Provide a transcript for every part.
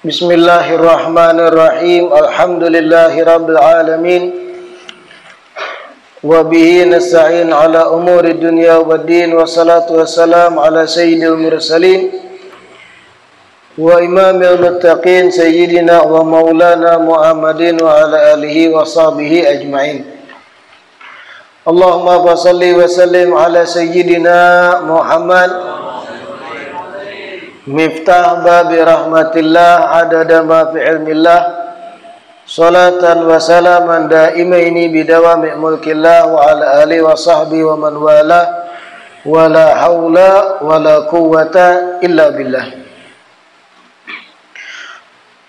Bismillahirrahmanirrahim. Alhamdulillahirabbil alamin. Wa bihi nasta'in ala umuri dunya waddin. Wassalatu wassalam ala sayyidil mursalin wa imamil muttaqin sayyidina wa maulana Muhammadin wa ala alihi wa sahbihi ajma'in. Allahumma salli wa sallim ala sayyidina Muhammad Miftah babi rahmatillah adada ma fi ilmillah salatan wa salaman daimaini bidawami mulkillah wa ala alihi wa sahbihi wa man wala wa la hawla wa la quwwata illa billah.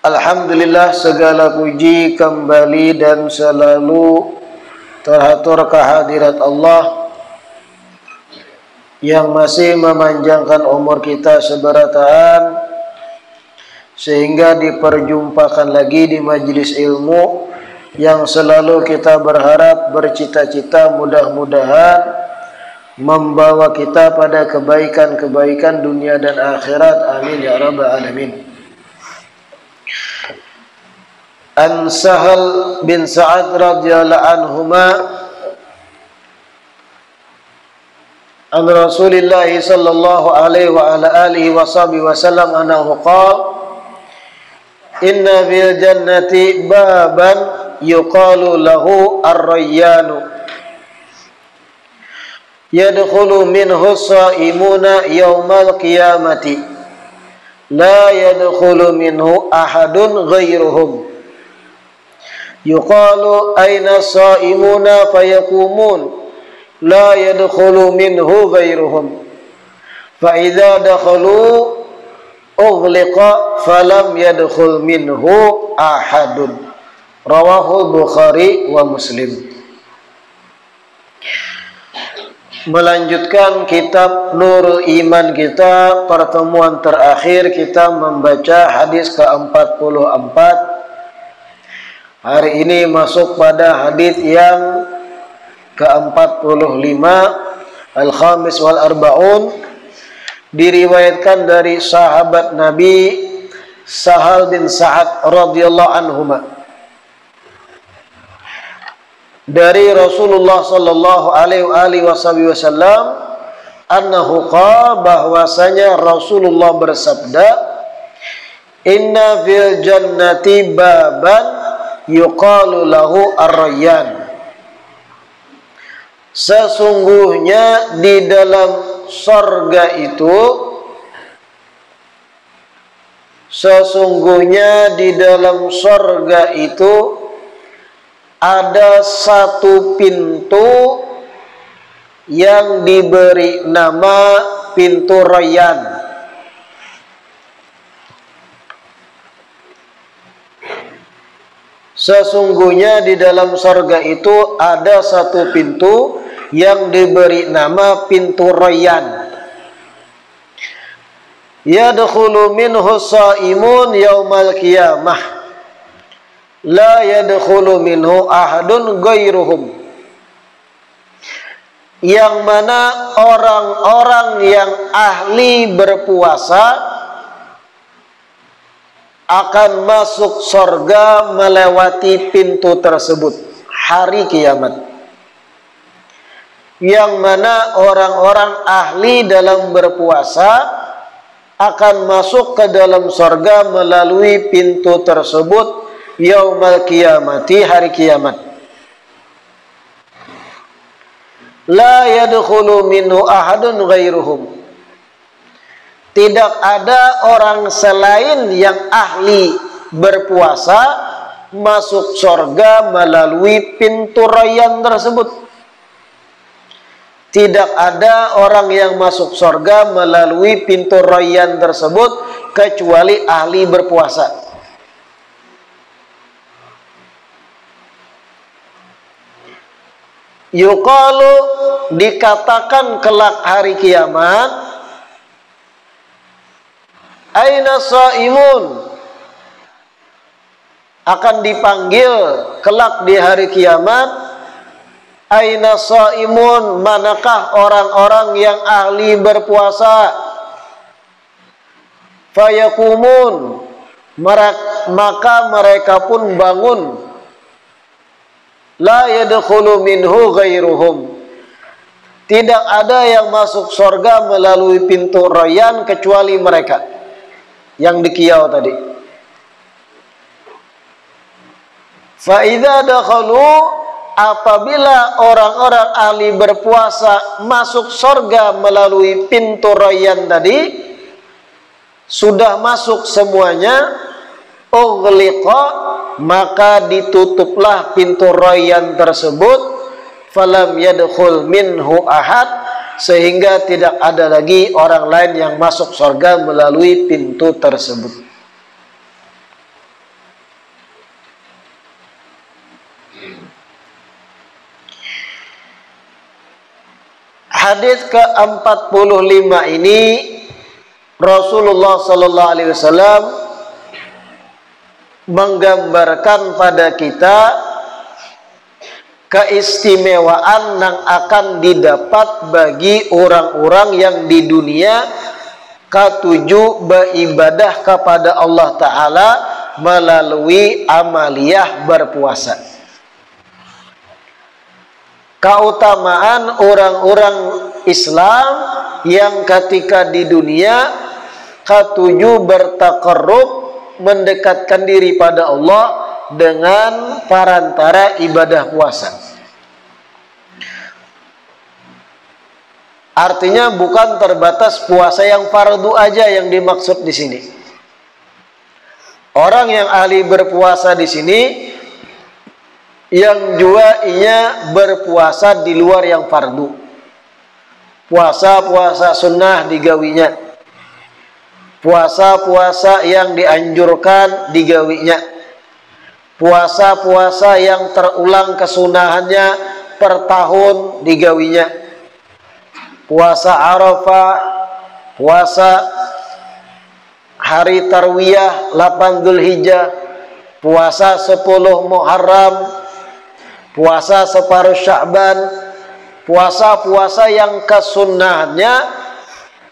Alhamdulillah, segala puji kembali dan selalu terhatur kehadirat Allah yang masih memanjangkan umur kita seberataan sehingga diperjumpakan lagi di majelis ilmu yang selalu kita berharap, bercita-cita mudah-mudahan membawa kita pada kebaikan-kebaikan dunia dan akhirat. Amin ya rabbal alamin. An Sahal bin Sa'ad radhiyallahu anhuma an Rasulillah sallallahu alaihi wa ala alihi wa sahbihi wa sallam annahu qala inna fil jannati baban yuqalu lahu ar-rayyanu yadkhulu minhu as-sa'imuna yawmal qiyamati la yadkhulu minhu ahadun ghairuhum yuqalu aina as-sa'imuna fayaqumun la yadkhulu minhu ghairuhum fa idza dakhalu ughliqa falam yadkhul minhu ahadun. Rawahu Bukhari wa Muslim. Melanjutkan kitab Nurul Iman kita, pertemuan terakhir kita membaca hadis ke-44. Hari ini masuk pada hadis yang ke-45, Al-Khamis wal Arba'un, diriwayatkan dari sahabat Nabi Sahal bin Sa'ad radhiyallahu anhuma dari Rasulullah sallallahu alaihi wasallam annahu qala, bahwasanya Rasulullah bersabda, inna fil jannati baban yuqalu lahu ar-rayyan, sesungguhnya di dalam sorga itu ada satu pintu yang diberi nama pintu Rayyan. Sesungguhnya di dalam sorga itu ada satu pintu yang diberi nama pintu Rayyan. Yadkhulu minhu as-saimun yaumal qiyamah la yadkhulu minhu ahadun ghairuhum, yang mana orang-orang yang ahli berpuasa akan masuk surga melewati pintu tersebut hari kiamat. Yang mana orang-orang ahli dalam berpuasa akan masuk ke dalam surga melalui pintu tersebut yaumal qiyamati, hari kiamat. La yadkhulu minhu ahadun ghairuhum, tidak ada orang selain yang ahli berpuasa masuk surga melalui pintu Rayyan tersebut. Tidak ada orang yang masuk surga melalui pintu Rayyan tersebut kecuali ahli berpuasa. Yuqalu, dikatakan kelak hari kiamat, aina shaimun, akan dipanggil kelak di hari kiamat, aina shaimun, manakah orang-orang yang ahli berpuasa? Fayakumun, maka mereka pun bangun. La yadkhulu minhu ghairuhum. Tidak ada yang masuk surga melalui pintu Rayyan kecuali mereka yang di Qiyau tadi. Fa idza dakhalu, apabila orang-orang ahli berpuasa masuk surga melalui pintu Rayyan tadi, sudah masuk semuanya, ughliqa, maka ditutuplah pintu Rayyan tersebut, falam yadkhul minhu ahad, sehingga tidak ada lagi orang lain yang masuk surga melalui pintu tersebut. Hadis ke-45 ini Rasulullah sallallahu alaihi wasallam menggambarkan pada kita keistimewaan yang akan didapat bagi orang-orang yang di dunia ketujuh beribadah kepada Allah Ta'ala melalui amaliyah berpuasa. Keutamaan orang-orang Islam yang ketika di dunia ketujuh bertaqarrub, mendekatkan diri pada Allah dengan perantara ibadah puasa. Artinya bukan terbatas puasa yang fardu aja yang dimaksud di sini. Orang yang ahli berpuasa di sini yang juga ia berpuasa di luar yang fardu. Puasa-puasa sunnah digawinya. Puasa-puasa yang dianjurkan digawinya. Puasa-puasa yang terulang kesunahannya per tahun digawinya. Puasa Arafah, puasa hari Tarwiyah 8 Dzulhijjah, puasa 10 Muharram, puasa separuh Sya'ban, puasa-puasa yang kesunahannya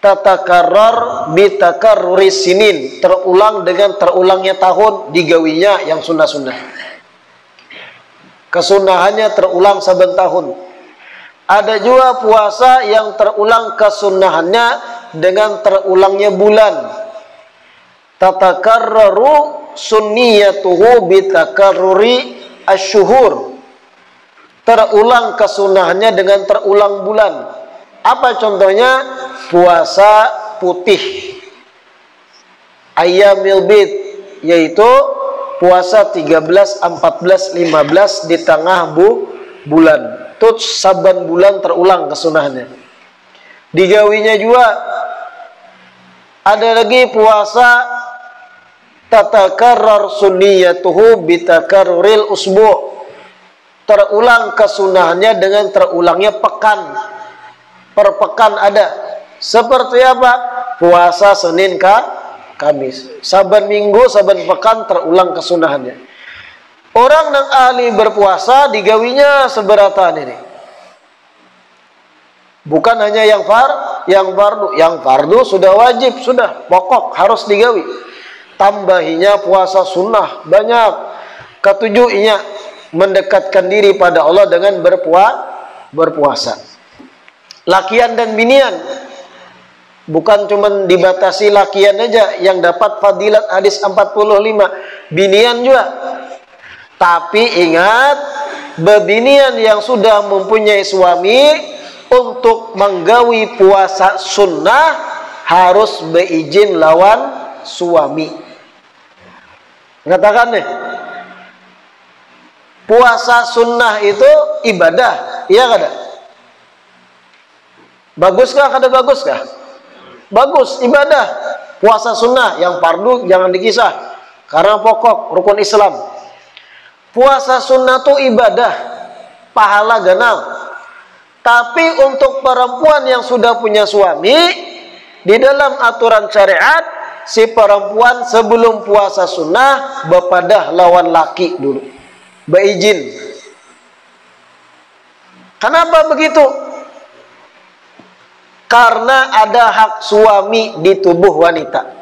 tatakarrar bitakarruri sinin, terulang dengan terulangnya tahun digawinya yang sunnah-sunnah. Kesunahannya terulang saben tahun. Ada juga puasa yang terulang kesunahannya dengan terulangnya bulan. Tatakarraru sunniyatuhu bitakarruri asyuhur. Terulang kesunahannya dengan terulang bulan. Apa contohnya? Puasa putih, Ayyamil Bid, yaitu puasa 13, 14, 15 di tengah bulan. Itu saban bulan terulang kesunahannya. Digawinya juga ada lagi puasa tatakarrar sunniyatuhu bitakarruril usbu'. Terulang kesunahannya dengan terulangnya pekan. Per pekan ada. Seperti apa? Puasa Senin Kamis. Saban minggu, saban pekan terulang kesunahannya. Orang yang ahli berpuasa digawinya seberatan ini. Bukan hanya yang fardu. Yang fardu sudah wajib, sudah pokok harus digawi. Tambahinya puasa sunnah banyak. Ketujuhnya mendekatkan diri pada Allah dengan berpuasa. Lakian dan binian. Bukan cuma dibatasi lakian aja yang dapat fadilat hadis 45. Binian juga. Tapi ingat, bebinian yang sudah mempunyai suami untuk menggawi puasa sunnah harus beizin lawan suami. Katakan nih, puasa sunnah itu ibadah, iya kada? Baguskah? Kada baguskah? Bagus, ibadah. Puasa sunnah, yang fardu jangan dikisah, karena pokok rukun Islam. Puasa sunnah itu ibadah, pahala ganal. Tapi untuk perempuan yang sudah punya suami, di dalam aturan syariat, si perempuan sebelum puasa sunnah bepadah lawan laki dulu, beizin. Kenapa begitu? Karena ada hak suami di tubuh wanita.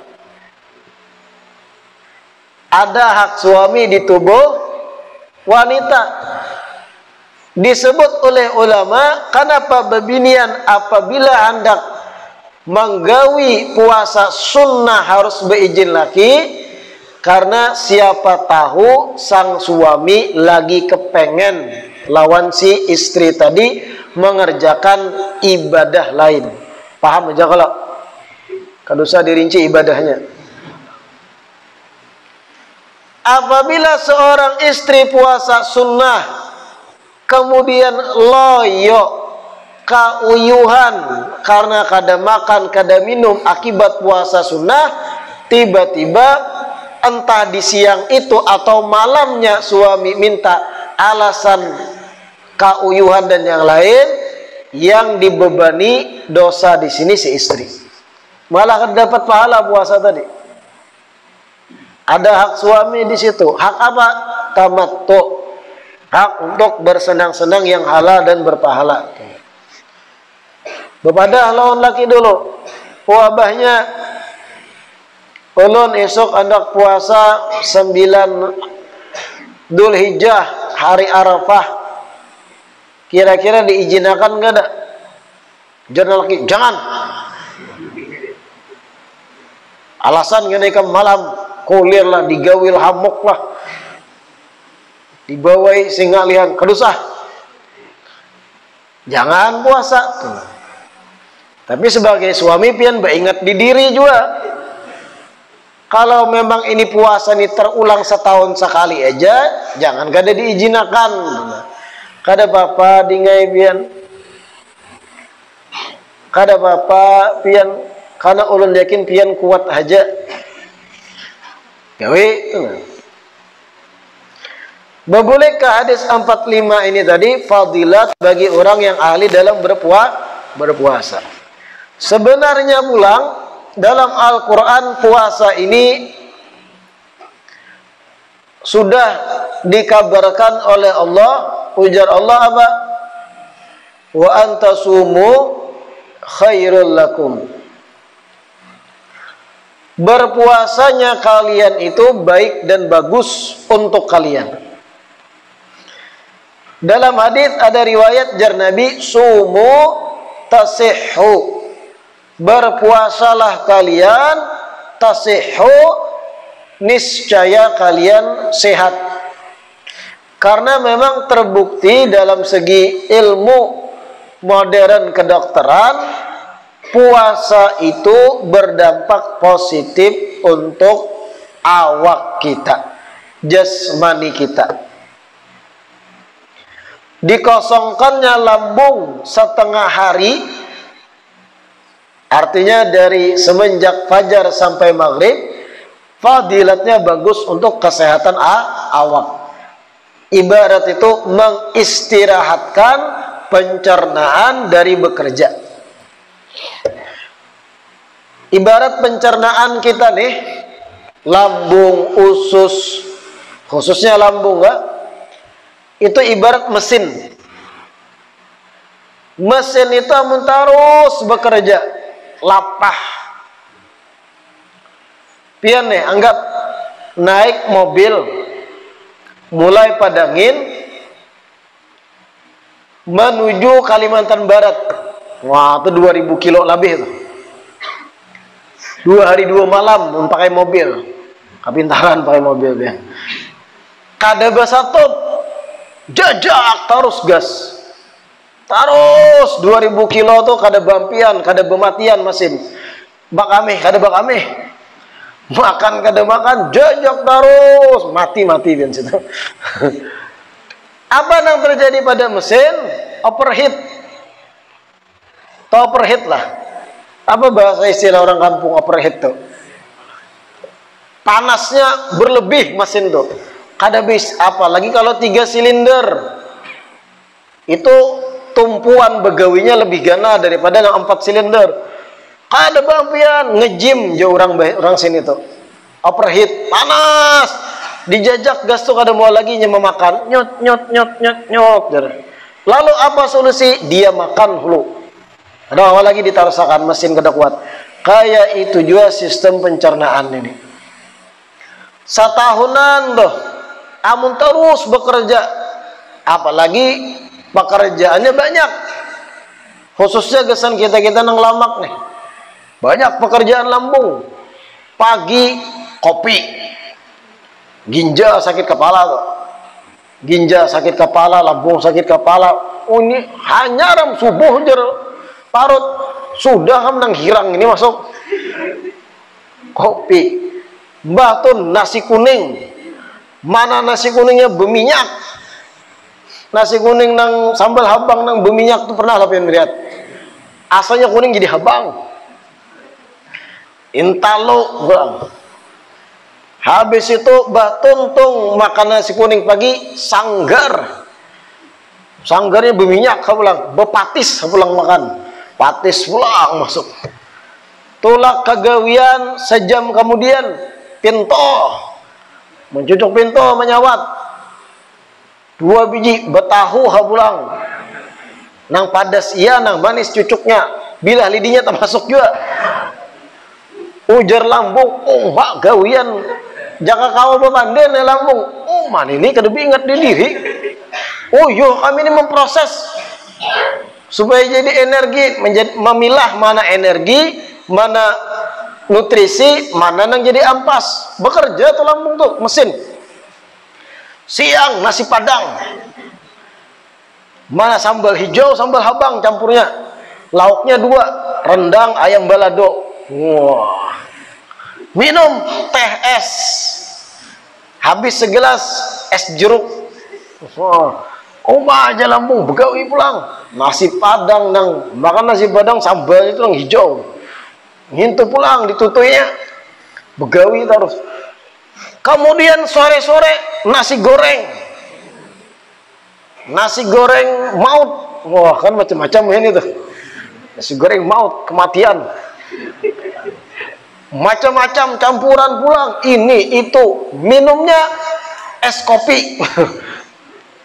ada hak suami di tubuh wanita. Disebut oleh ulama, kenapa bebinian apabila hendak menggawi puasa sunnah harus beizin laki? Karena siapa tahu sang suami lagi kepengen lawan si istri tadi mengerjakan ibadah lain. Paham aja kalau? Kan usah dirinci ibadahnya. Apabila seorang istri puasa sunnah kemudian loyo kauyuhan karena kada makan kada minum akibat puasa sunnah, tiba-tiba entah di siang itu atau malamnya suami minta alasan kauyuhan dan yang lain, yang dibebani dosa di sini si istri. Malah akan dapat pahala puasa tadi. Ada hak suami di situ. Hak apa? Tamattu. Hak untuk bersenang-senang yang halal dan berpahala. Bepadah lawan laki dulu. Wabahnya ulun esok hendak puasa 9 Dzulhijjah hari Arafah. Kira-kira diizinkan enggak ada? Jangan laki, jangan. Alasan kenaikan malam kulir lah, digawil hamuk lah, dibawai singa lihan kedusah. Jangan puasa. Tapi sebagai suami pian beringat di diri juga. Kalau memang ini puasa ini terulang setahun sekali aja, jangan kada diizinkan. Kada apa-apa dingai pian. Kada apa-apa pian, karena ulun yakin pian kuat aja. Gawe itu. Bolehkah hadis 45 ini tadi fadilat bagi orang yang ahli dalam berpuasa. Sebenarnya pulang dalam Al-Quran puasa ini sudah dikabarkan oleh Allah. Ujar Allah apa? Wa antasumu khairul lakum. Berpuasanya kalian itu baik dan bagus untuk kalian. Dalam hadis ada riwayat jar Nabi, sumu tasihhu. Berpuasalah kalian, tasihhu, niscaya kalian sehat. Karena memang terbukti dalam segi ilmu modern kedokteran, puasa itu berdampak positif untuk awak kita, jasmani kita. Dikosongkannya lambung setengah hari, artinya dari semenjak fajar sampai maghrib, fadilatnya bagus untuk kesehatan awak. Ibarat itu mengistirahatkan pencernaan dari bekerja. Ibarat pencernaan kita nih, lambung, usus, khususnya lambung itu ibarat mesin. Mesin itu amun terus bekerja, lapah. Pian nih, anggap naik mobil mulai Padangin menuju Kalimantan Barat. Wah, itu 2000 kilo lebih itu. 2 hari 2 malam pakai mobil. Kapintaran pakai mobil dia. Kada basatop, jajak terus gas. Terus 2000 kilo tuh kada bampian, kada bematian mesin. Bak ameh, kada bak ameh. Makan kada makan, jajak terus, mati dan situ. Apa yang terjadi pada mesin? Overheat. Atau overheat lah. Apa bahasa istilah orang kampung overheat tuh? Panasnya berlebih mesin tuh. Kada bisa, apalagi kalau 3 silinder. Itu tumpuan begawinya lebih gana daripada yang 4 silinder. Kada bampian, ngejim jauh orang sini tuh. Overheat, panas. Dijajak gas tuh kada mau lagi memakan. Nyot. Lalu apa solusi? Dia makan dulu. Ada awal lagi ditarusakan mesin kada kuat. Kayak itu juga sistem pencernaan ini. Satahunan tuh, amun terus bekerja, apalagi pekerjaannya banyak. Khususnya gesan kita nang lamak nih, banyak pekerjaan lambung. Pagi kopi, ginjal sakit kepala tuh, ginjal sakit kepala, lambung sakit kepala. Oh, ini hanya ram subuh jer parut sudah ham nang hirang ini masuk kopi. Mbah tun nasi kuning, mana nasi kuningnya berminyak, nasi kuning nang sambal habang nang berminyak tuh pernah lah pengen lihat, asalnya kuning jadi habang. Intalo bang. Habis itu Mbah Tuntung makan nasi kuning pagi, sanggar, sanggarnya berminyak, pulang bepatis, pulang makan patis pulang masuk. Tulak kagawian sejam kemudian pinto, mencucuk pinto menyawat 2 biji betahu pulang. Nang padas iya, nang manis cucuknya, bilah lidinya termasuk juga. Ujar lambung, oh mak gawian jaka kau bepanden ya lambung. Oh man ini kedebi ingat di diri. Oh yo kami ini memproses supaya jadi energi, memilah mana energi, mana nutrisi, mana nang jadi ampas. Bekerja tuh lambung tuh mesin. Siang nasi padang, mana sambal hijau sambal habang campurnya, lauknya 2, rendang ayam balado. Wah. Minum teh es, habis segelas es jeruk. Wah. Oma aja lambung begawi pulang. Nasi padang nang makan nasi padang sambal itu nang hijau, ngintu pulang ditutuinya begawi terus. Kemudian sore-sore nasi goreng, nasi goreng maut. Wah kan macam-macam ini tuh, nasi goreng maut, kematian, macam-macam campuran pulang. Ini itu minumnya es kopi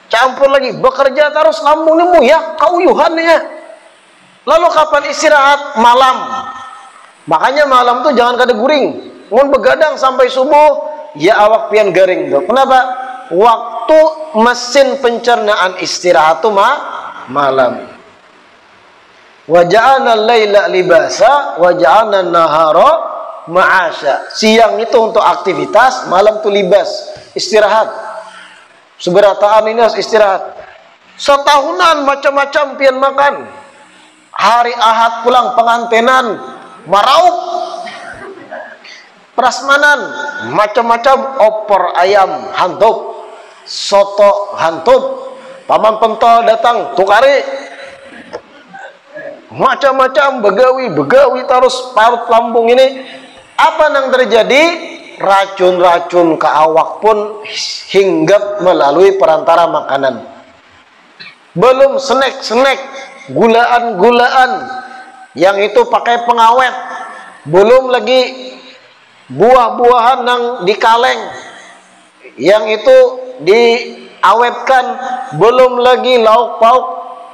campur lagi, bekerja terus lambung ini ya kauyuhan ya. Lalu kapan istirahat? Malam. Makanya malam tuh jangan kada guring, mun begadang sampai subuh ya awak pian garing tuh. Kenapa? Waktu mesin pencernaan istirahat tuh malam. Wa ja'alna al-laila libasa wa ja'alna an-nahara ma'asya. Siang itu untuk aktivitas, malam tuh libas, istirahat. Seberataan ini harus istirahat. Setahunan macam-macam pian makan. Hari Ahad pulang pengantenan, maraup, prasmanan, macam-macam, opor ayam hantup, soto hantup, paman pentol datang tukari, macam-macam, begawi terus parut lambung ini. Apa yang terjadi? Racun-racun ke awak pun hinggap melalui perantara makanan. Belum snack-snack, gulaan-gulaan yang itu pakai pengawet, belum lagi buah-buahan yang dikaleng yang itu diawetkan, belum lagi lauk pauk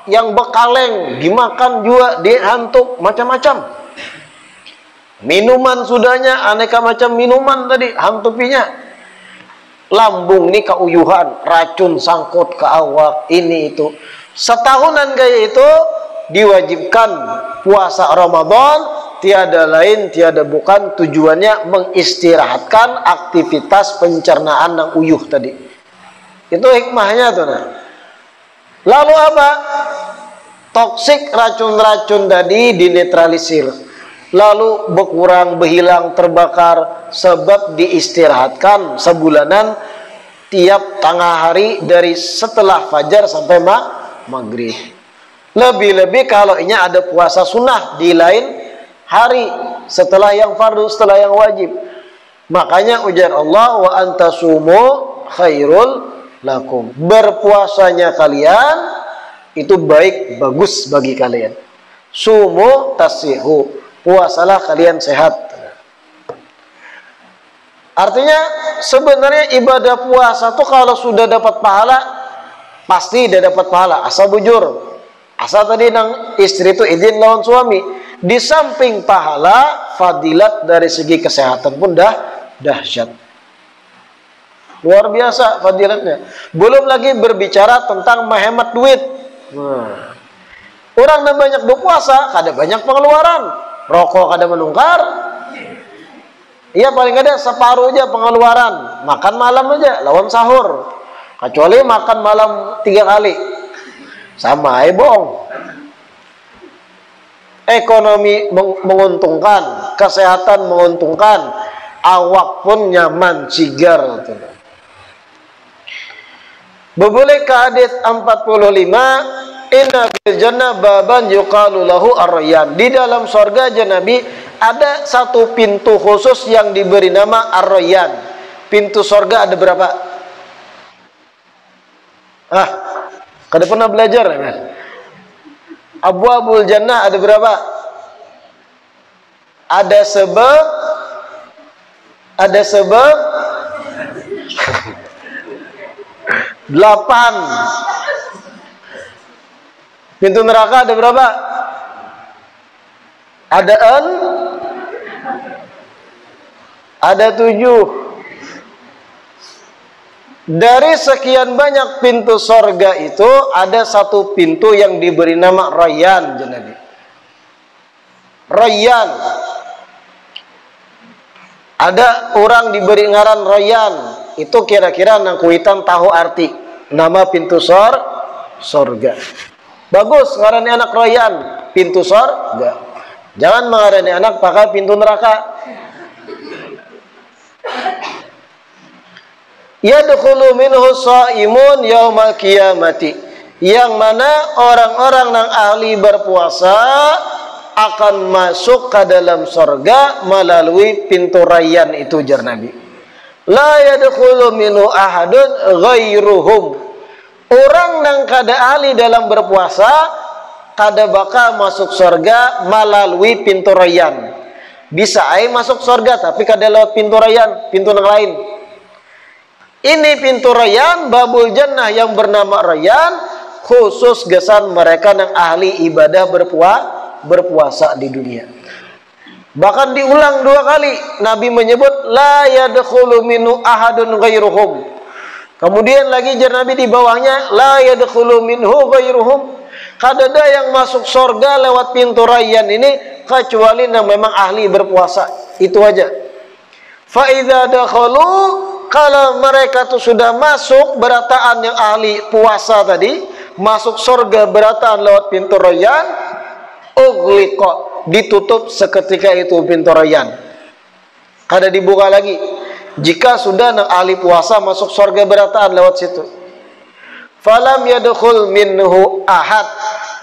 yang bekaleng dimakan juga, dihantuk, macam-macam. Minuman sudahnya aneka macam minuman tadi hantupinya. Lambung ini kauyuhan, racun sangkut ke awak, ini itu. Setahunan gaya itu diwajibkan puasa Ramadan, tiada lain tiada bukan tujuannya mengistirahatkan aktivitas pencernaan yang uyuh tadi. Itu hikmahnya tuh. Nah. Lalu apa? Toksik racun-racun tadi dinetralisir. Lalu berkurang, berhilang, terbakar sebab diistirahatkan sebulanan tiap tengah hari dari setelah fajar sampai maghrib. Lebih-lebih kalau ini ada puasa sunnah di lain hari setelah yang fardu, setelah yang wajib. Makanya ujar Allah, wa antasumu khairul lakum. Berpuasanya kalian itu baik, bagus bagi kalian. Sumu tasihu. Puasalah kalian sehat. Artinya sebenarnya ibadah puasa tuh kalau sudah dapat pahala pasti dia dapat pahala, asal bujur. Asal tadi nang istri itu izin lawan suami. Di samping pahala, fadilat dari segi kesehatan pun dah dahsyat. Luar biasa fadilatnya. Belum lagi berbicara tentang menghemat duit. Nah, orang yang banyak berpuasa, kada banyak pengeluaran. Rokok kada menungkar. Iya paling ada separuh aja pengeluaran. Makan malam aja, lawan sahur. Kecuali makan malam 3 kali. Sama aja bohong. Ekonomi menguntungkan, kesehatan menguntungkan, awak pun nyaman, cigar. Berbalik ke hadis 45, inna bil jannah baban yuqalu lahu ar-rayyan. Di dalam surga Nabi ada satu pintu khusus yang diberi nama ar-rayyan. Pintu surga ada berapa? Kada pernah belajar ya? Abwabul jannah ada berapa? Ada 8. Pintu neraka ada berapa? Ada 7. Dari sekian banyak pintu sorga itu ada satu pintu yang diberi nama Rayyan, Nabi. Rayyan. Ada orang diberi ngaran Rayyan. Itu kira-kira nang kuitan tahu arti nama pintu sorga. Bagus ngarani anak Rayyan, pintu sorga. Jangan mengarani anak pakai pintu neraka. Yadkhulu minhu shaimun yaumal qiyamati, yang mana orang-orang yang ahli berpuasa akan masuk ke dalam surga melalui pintu Rayyan itu, jar Nabi. La yadkhulu minhu ahadun ghairuhum. Orang yang kada ahli dalam berpuasa kada bakal masuk surga melalui pintu Rayyan. Bisa ai masuk surga tapi kada lewat pintu Rayyan, pintu yang lain. Ini pintu Rayyan, babul jannah yang bernama Rayyan, khusus gesan mereka yang ahli ibadah berpuasa di dunia. Bahkan diulang 2 kali Nabi menyebut la yadkhulu minhu ahadun ghairuhum. Kemudian lagi jar Nabi di bawahnya la yadkhulu minhu ghairuhum. Kada ada yang masuk surga lewat pintu Rayyan ini kecuali yang memang ahli berpuasa. Itu aja. Fa idza dakhalu, kalau mereka tuh sudah masuk berataan yang ahli puasa tadi, masuk surga berataan lewat pintu Rayyan, ughliqa, ditutup seketika itu pintu Rayyan. Kada dibuka lagi. Jika sudah nang ahli puasa masuk surga berataan lewat situ. Falam yadkhul minhu ahad,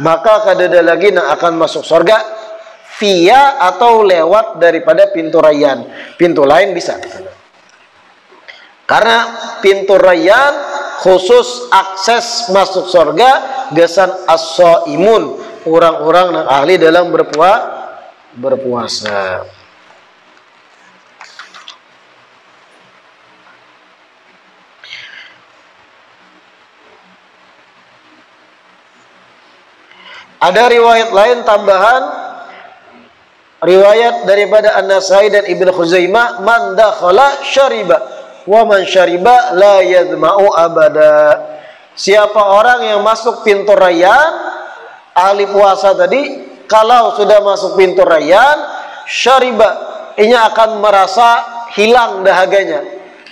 maka kada ada lagi nang akan masuk surga via atau lewat daripada pintu Rayyan. Pintu lain bisa. Karena pintu Rayyan khusus akses masuk surga gesan as-shaimun, orang-orang yang ahli dalam berpuasa. Ada riwayat lain tambahan, riwayat daripada An-Nasai dan Ibnu Khuzaimah, man dakhala syariba wa man syariba la yadma'u abada. Siapa orang yang masuk pintu Rayyan, ahli puasa tadi, kalau sudah masuk pintu Rayyan, syariba, ini akan merasa hilang dahaganya,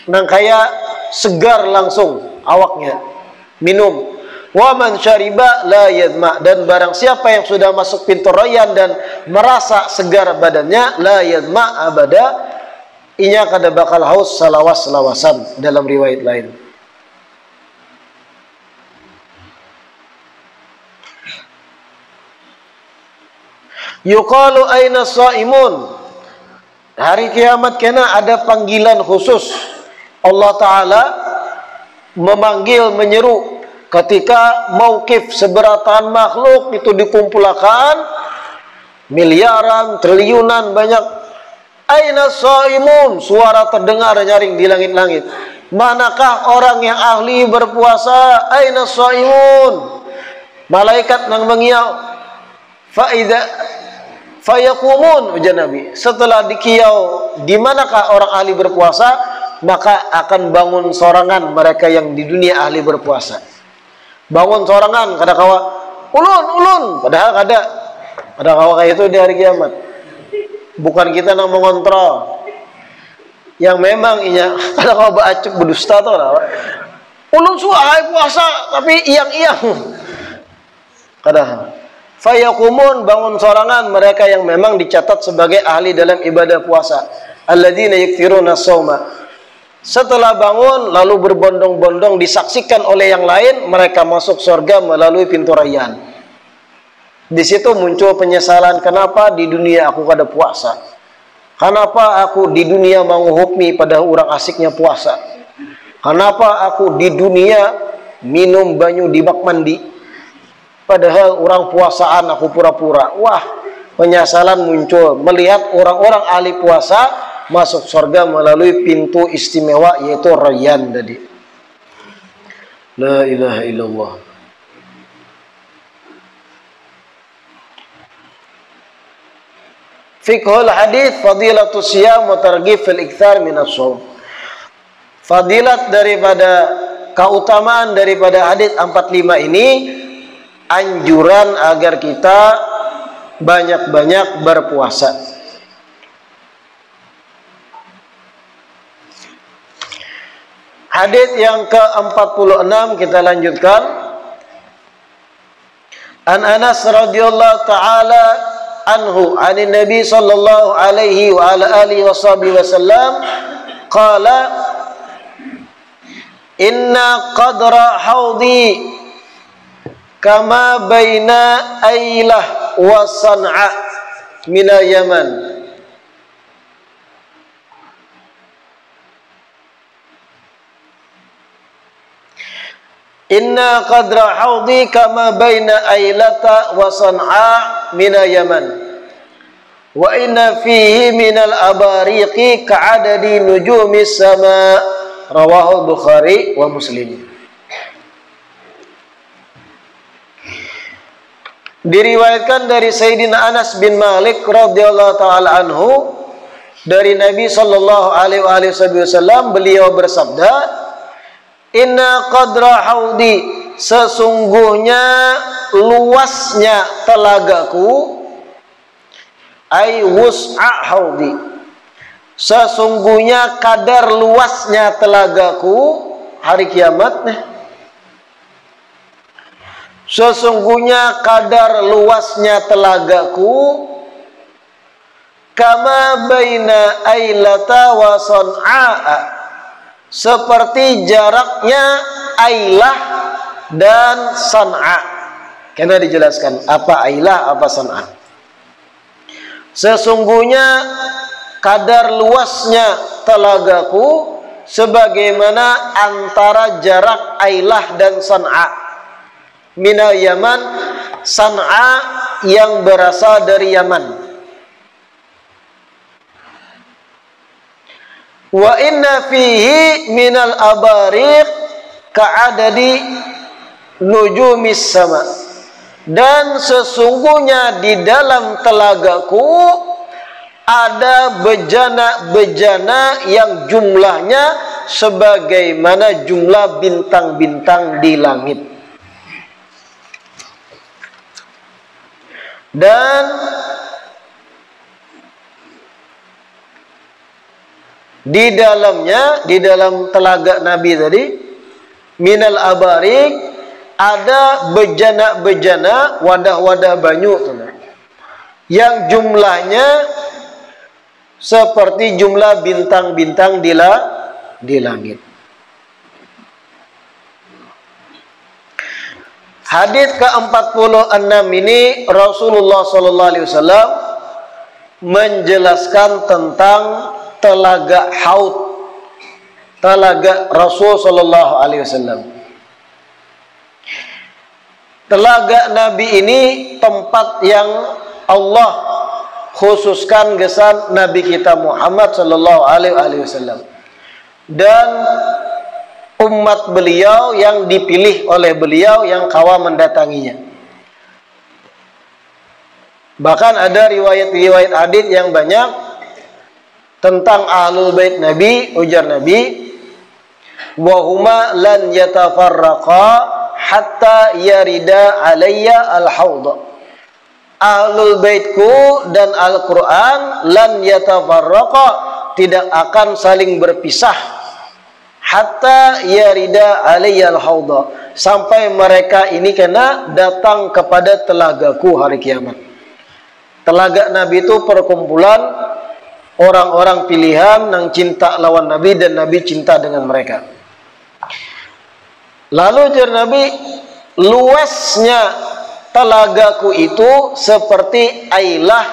nang kayak segar langsung awaknya, minum. Wa man syariba la yadma, dan barang siapa yang sudah masuk pintu Rayyan dan merasa segar badannya, la yadma abada, inya kada bakal haus salawas-lawasan dalam riwayat lain. Yuqalu aina shaimun. Hari kiamat kena ada panggilan khusus. Allah Ta'ala memanggil, menyeru ketika mauqif seberatan makhluk itu dikumpulkan, miliaran, triliunan banyak. Aina shaimun, suara terdengar nyaring di langit-langit. Manakah orang yang ahli berpuasa? Aina shaimun. Malaikat nang mengiau. Faida fayaqumun, ujar Nabi. Setelah dikiau, di manakah orang ahli berpuasa? maka akan bangun sorangan mereka yang di dunia ahli berpuasa. Bangun sorangan, kada kawa ulun, padahal kada kawa kayak itu di hari kiamat. Bukan kita yang mengontrol. Yang memang inya kada kawa baacuk berdusta tuh lah. Ulun suai puasa tapi iyang-iyang. Kada. Fayaqumun, bangun sorangan mereka yang memang dicatat sebagai ahli dalam ibadah puasa. Alladzina yakthiruna shauma. Setelah bangun lalu berbondong-bondong disaksikan oleh yang lain, mereka masuk surga melalui pintu rayyan. Di situ muncul penyesalan, kenapa di dunia aku kada puasa? Kenapa aku di dunia menghukmi pada orang asiknya puasa? Kenapa aku di dunia minum banyu di bak mandi? Padahal orang puasaan aku pura-pura. Wah, penyesalan muncul melihat orang-orang ahli puasa masuk surga melalui pintu istimewa yaitu rayyan tadi. La ilaha illallah. Fiqhul hadis fadilatus siyam wa targhib fil iktsar minas shaum. Fadilat daripada keutamaan daripada hadis 45 ini anjuran agar kita banyak-banyak berpuasa. Hadis yang ke-46 kita lanjutkan. An Anas radhiyallahu taala anhu, anin Nabi sallallahu alaihi wa ala alihi wasallam qala inna qadra haudi kama baina Ailah wa San'a min al-Yaman. Inna qadra haudi kama baina Ailata wa San'a min al-Yaman. Wa inna fihi min al-abariqi ka'adadi nujumis sama. Rawahu Bukhari wa Muslim. Diriwayatkan dari Sayyidina Anas bin Malik radhiyallahu taala anhu dari Nabi sallallahu alaihi wasallam, beliau bersabda, inna qadra haudi, sesungguhnya luasnya telagaku, ai wus'a haudi, sesungguhnya kadar luasnya telagaku hari kiamat nih. Sesungguhnya kadar luasnya telagaku kama baina Ailata wa San'a, seperti jaraknya Ailah dan San'a. Karena dijelaskan apa Ailah apa San'a. Sesungguhnya kadar luasnya telagaku sebagaimana antara jarak Ailah dan San'a. Minal Yaman, San'a yang berasal dari Yaman. Wa inna fihi minal abariq ka'adadi nujumis sama. Dan sesungguhnya di dalam telagaku ada bejana-bejana yang jumlahnya sebagaimana jumlah bintang-bintang di langit. Dan di dalamnya, di dalam telaga Nabi tadi, minal abarik, ada bejana-bejana, wadah-wadah banyu yang jumlahnya seperti jumlah bintang-bintang di langit. Hadis ke-46 ini Rasulullah SAW menjelaskan tentang telaga Haud, telaga Rasul SAW. Telaga Nabi ini tempat yang Allah khususkan gesan Nabi kita Muhammad SAW dan umat beliau yang dipilih oleh beliau yang kawa mendatanginya. Bahkan ada riwayat-riwayat hadis yang banyak tentang ahlul bait Nabi, ujar Nabi, wa huma lan yatafarraqa hatta yarida alayya al-haud. Ahlul baitku dan Al-Quran lan yatafarraqa, tidak akan saling berpisah, hatta yarida alayya al-haud, sampai mereka ini kena datang kepada telagaku hari kiamat. Telaga Nabi itu perkumpulan orang-orang pilihan yang cinta lawan Nabi dan Nabi cinta dengan mereka. Lalu jar Nabi, luasnya telagaku itu seperti Ailah,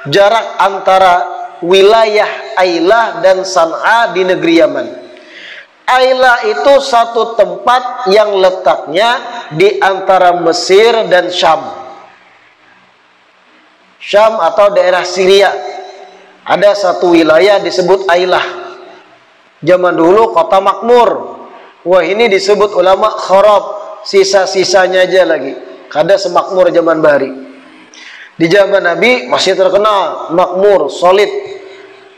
jarak antara wilayah Ailah dan San'a di negeri Yaman. Ailah itu satu tempat yang letaknya di antara Mesir dan Syam. Syam atau daerah Syria. Ada satu wilayah disebut Ailah. Zaman dulu kota makmur. Wah, ini disebut ulama kharab, sisa-sisanya aja lagi. Kada semakmur zaman bahari. Di zaman Nabi masih terkenal, makmur, solid,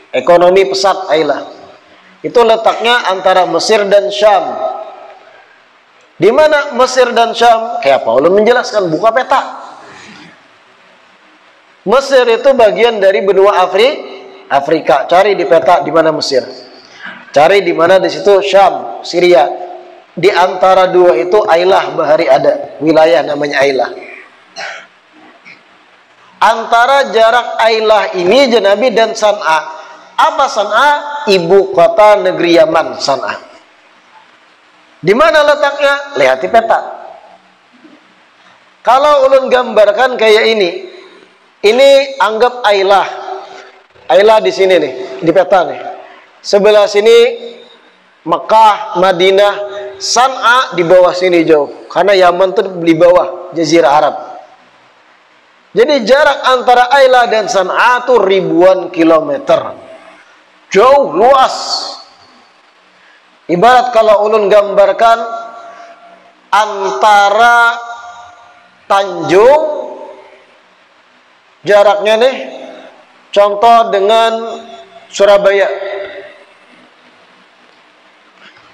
ekonomi pesat Ailah. Itu letaknya antara Mesir dan Syam. Di mana Mesir dan Syam? Kayak Paulus menjelaskan, buka peta. Mesir itu bagian dari benua Afrika. Cari di peta di mana Mesir. Cari di mana di situ Syam, Syria. Di antara dua itu Ailah bahari ada, wilayah namanya Ailah. Antara jarak Ailah ini Nabi dan San'a. Apa San'a? Ibu kota negeri Yaman, San'a. Di mana letaknya? Lihat di peta. Kalau ulun gambarkan kayak ini anggap Ailah. Ailah di sini nih, di peta nih. Sebelah sini Mekah, Madinah, San'a di bawah sini jauh. Karena Yaman itu di bawah Jazirah Arab. Jadi jarak antara Ailah dan San'a itu ribuan kilometer. Jauh, luas. Ibarat kalau ulun gambarkan antara Tanjung, jaraknya nih, contoh dengan Surabaya.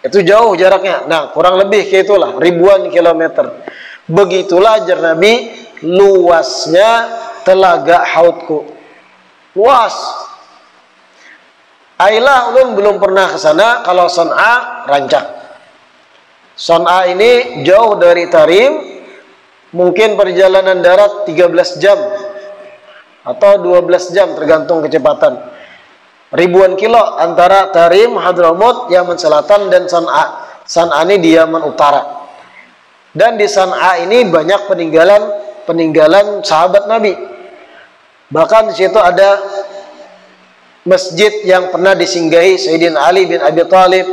Itu jauh jaraknya. Nah, kurang lebih kayak itulah, ribuan kilometer. Begitulah ajar Nabi, luasnya telaga haudku. Luas. Ailah ulun belum pernah ke sana. Kalau San'a rancak. San'a ini jauh dari Tarim, mungkin perjalanan darat 13 jam atau 12 jam tergantung kecepatan. Ribuan kilo antara Tarim, Hadramaut, Yaman Selatan dan San'a. San'a ini di Yaman Utara. Dan di San'a ini banyak peninggalan sahabat Nabi. Bahkan di situ ada masjid yang pernah disinggahi Sayyidina Ali bin Abi Thalib,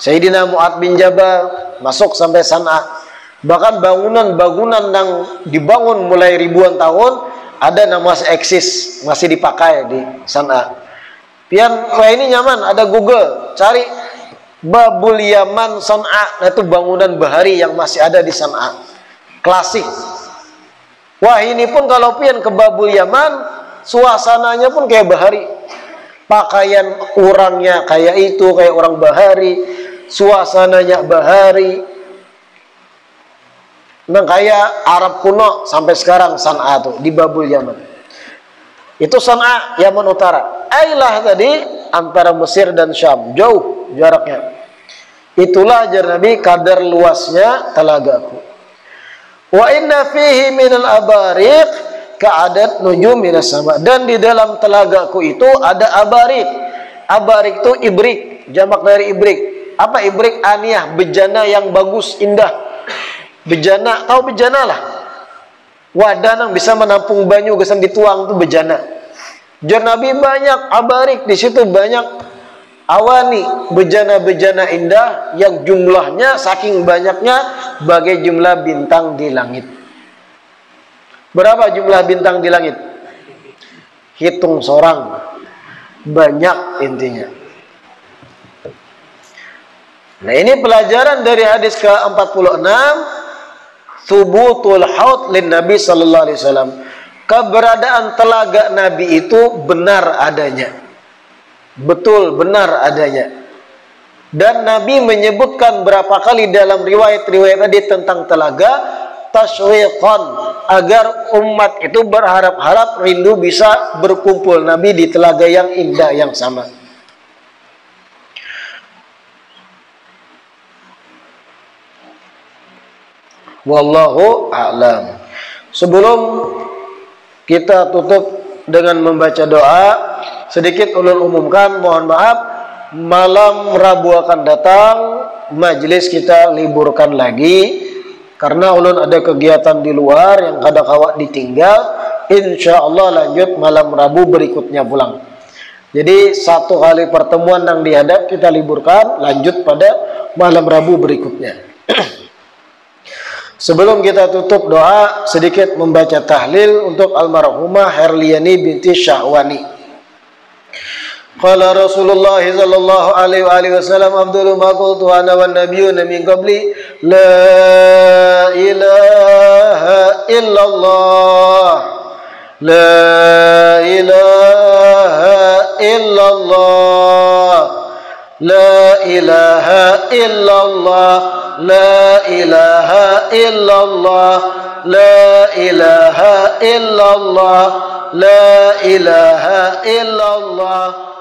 Sayyidina Mu'ad bin Jabal, masuk sampai San'a. Bahkan bangunan-bangunan yang dibangun mulai ribuan tahun ada yang masih eksis, masih dipakai di San'a. Pian, wah ini nyaman, ada Google, cari Babul Yaman San'a, itu bangunan bahari yang masih ada di San'a, klasik. Wah ini pun kalau pian ke Babul Yaman, suasananya pun kayak bahari. Pakaian orangnya kayak itu, kayak orang bahari, suasananya bahari. Memang kayak Arab kuno sampai sekarang San'a tuh di Babul Yaman. Itu San'a, Yaman Utara. Ailah tadi antara Mesir dan Syam, jauh jaraknya. Itulah ajar Nabi kadar luasnya telagaku. Wa inna fihi minal abariq ka'adat nujum minas sama. Dan di dalam telagaku itu ada abarik. Abarik itu ibrik, jamak dari ibrik. Apa ibrik? Aniyah, bejana yang bagus, indah. Bejana, tahu bejana lah. Wadah yang bisa menampung banyu gesan dituang itu bejana. Jar Nabi banyak abarik, di situ banyak awani, bejana-bejana indah yang jumlahnya saking banyaknya bagai jumlah bintang di langit. Berapa jumlah bintang di langit? Hitung sorang. Banyak intinya. Nah ini pelajaran dari hadis ke-46. Thubutul haud lin Nabi sallallahu alaihi wasallam. Keberadaan telaga Nabi itu benar adanya. betul benar adanya. Dan Nabi menyebutkan berapa kali dalam riwayat-riwayat tadi tentang telaga, tashwiqan, agar umat itu berharap-harap rindu bisa berkumpul Nabi di telaga yang indah yang sama. Wallahu a'lam. Sebelum kita tutup dengan membaca doa, sedikit ulun umumkan, mohon maaf, malam Rabu akan datang majelis kita liburkan lagi karena ulun ada kegiatan di luar yang kadang awak ditinggal. Insyaallah lanjut malam Rabu berikutnya pulang. Jadi satu kali pertemuan yang dihadap kita liburkan, lanjut pada malam Rabu berikutnya. Sebelum kita tutup doa, sedikit membaca tahlil untuk almarhumah Herliani binti Syahwani. Qala Rasulullah sallallahu alaihi wasallam, afdalu ma qultu ana wan nabiyyuna min qabli, la ilaha illallah, la ilaha illallah, la ilaha illallah, la ilaha illallah, la ilaha illallah, la ilaha illallah.